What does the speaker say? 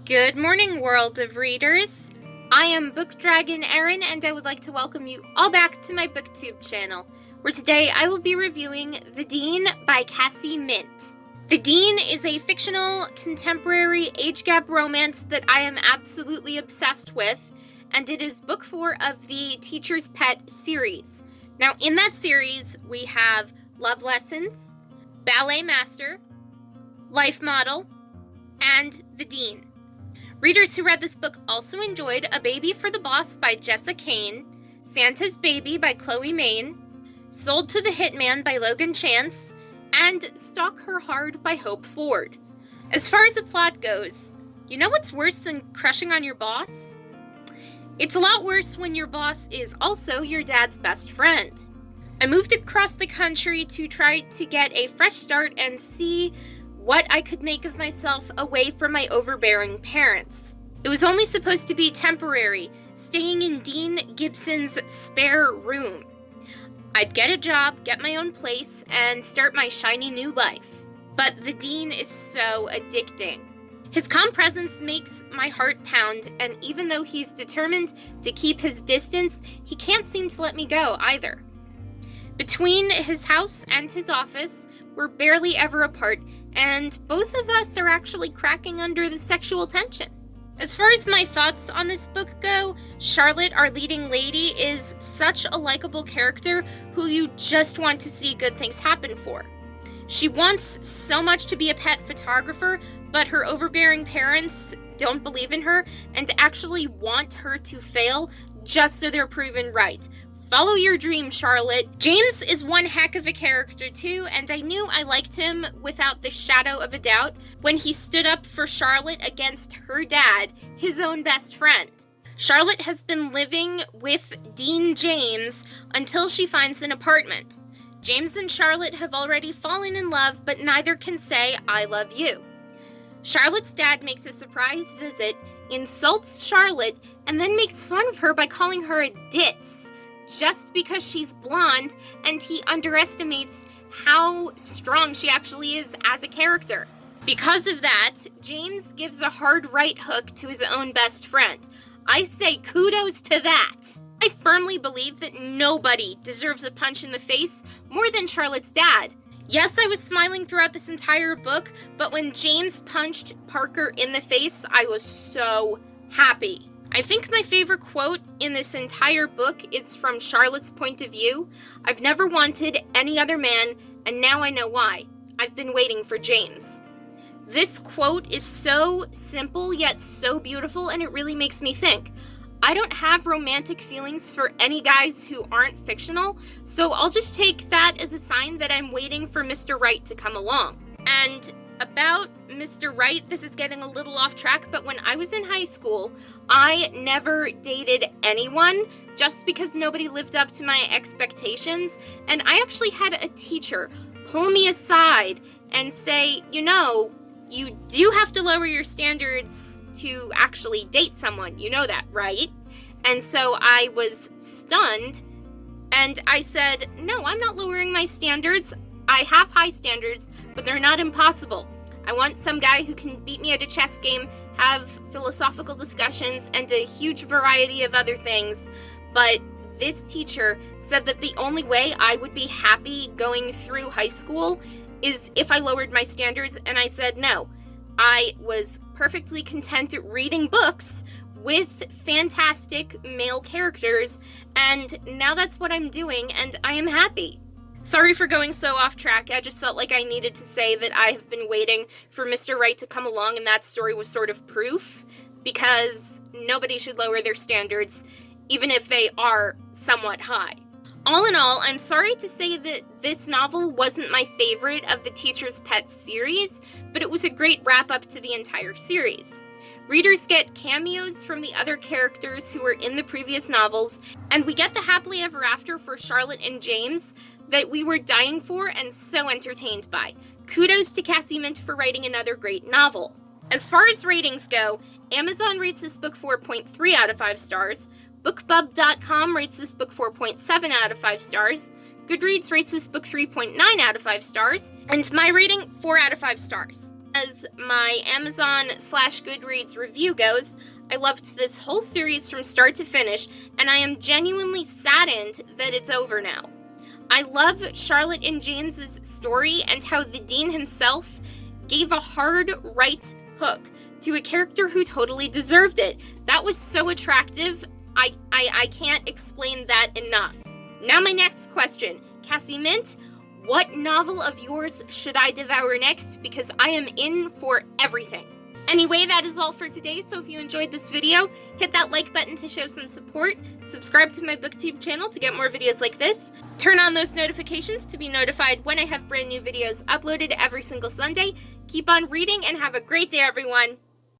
Good morning, world of readers. I am Book Dragon Erin, and I would like to welcome you all back to my booktube channel, where today I will be reviewing The Dean by Cassie Mint. The Dean is a fictional, contemporary, age gap romance that I am absolutely obsessed with, and it is book 4 of the Teacher's Pet series. Now, in that series, we have Love Lessons, Ballet Master, Life Model, and The Dean. Readers who read this book also enjoyed A Baby for the Boss by Jessa Kane, Santa's Baby by Chloe Main, Sold to the Hitman by Logan Chance, and Stalk Her Hard by Hope Ford. As far as the plot goes, you know what's worse than crushing on your boss? It's a lot worse when your boss is also your dad's best friend. I moved across the country to try to get a fresh start and see what I could make of myself away from my overbearing parents. It was only supposed to be temporary, staying in Dean Gibson's spare room. I'd get a job, get my own place, and start my shiny new life. But the Dean is so addicting. His calm presence makes my heart pound, and even though he's determined to keep his distance, he can't seem to let me go either. Between his house and his office, we're barely ever apart, and both of us are actually cracking under the sexual tension. As far as my thoughts on this book go, Charlotte, our leading lady, is such a likable character who you just want to see good things happen for. She wants so much to be a pet photographer, but her overbearing parents don't believe in her and actually want her to fail just so they're proven right. Follow your dream, Charlotte. James is one heck of a character too, and I knew I liked him without the shadow of a doubt when he stood up for Charlotte against her dad, his own best friend. Charlotte has been living with Dean James until she finds an apartment. James and Charlotte have already fallen in love, but neither can say, "I love you." Charlotte's dad makes a surprise visit, insults Charlotte, and then makes fun of her by calling her a ditz, just because she's blonde, and he underestimates how strong she actually is as a character. Because of that, James gives a hard right hook to his own best friend. I say kudos to that. I firmly believe that nobody deserves a punch in the face more than Charlotte's dad. Yes, I was smiling throughout this entire book, but when James punched Parker in the face, I was so happy. I think my favorite quote in this entire book is from Charlotte's point of view. "I've never wanted any other man, and now I know why. I've been waiting for James." This quote is so simple yet so beautiful, and it really makes me think. I don't have romantic feelings for any guys who aren't fictional, so I'll just take that as a sign that I'm waiting for Mr. Right to come along. And about Mr. Right, this is getting a little off track, but when I was in high school, I never dated anyone just because nobody lived up to my expectations, and I actually had a teacher pull me aside and say, you do have to lower your standards to actually date someone, you know that, right? And so I was stunned, and I said, no, I'm not lowering my standards. I have high standards, but they're not impossible. I want some guy who can beat me at a chess game, have philosophical discussions, and a huge variety of other things. But this teacher said that the only way I would be happy going through high school is if I lowered my standards, and I said no. I was perfectly content reading books with fantastic male characters, and now that's what I'm doing, and I am happy. Sorry for going so off track. I just felt like I needed to say that I have been waiting for Mr. Right to come along, and that story was sort of proof, because nobody should lower their standards, even if they are somewhat high. All in all, I'm sorry to say that this novel wasn't my favorite of the Teacher's Pet series, but it was a great wrap-up to the entire series. Readers get cameos from the other characters who were in the previous novels, and we get the happily ever after for Charlotte and James that we were dying for and so entertained by. Kudos to Cassie Mint for writing another great novel. As far as ratings go, Amazon rates this book 4.3 out of 5 stars, BookBub.com rates this book 4.7 out of 5 stars, Goodreads rates this book 3.9 out of 5 stars, and my rating 4 out of 5 stars. As my Amazon/Goodreads review goes, I loved this whole series from start to finish, and I am genuinely saddened that it's over now. I love Charlotte and James's story and how the Dean himself gave a hard right hook to a character who totally deserved it. That was so attractive. I can't explain that enough. Now my next question. Cassie Mint, what novel of yours should I devour next? Because I am in for everything. Anyway, that is all for today, so if you enjoyed this video, hit that like button to show some support, subscribe to my booktube channel to get more videos like this, turn on those notifications to be notified when I have brand new videos uploaded every single Sunday. Keep on reading and have a great day, everyone!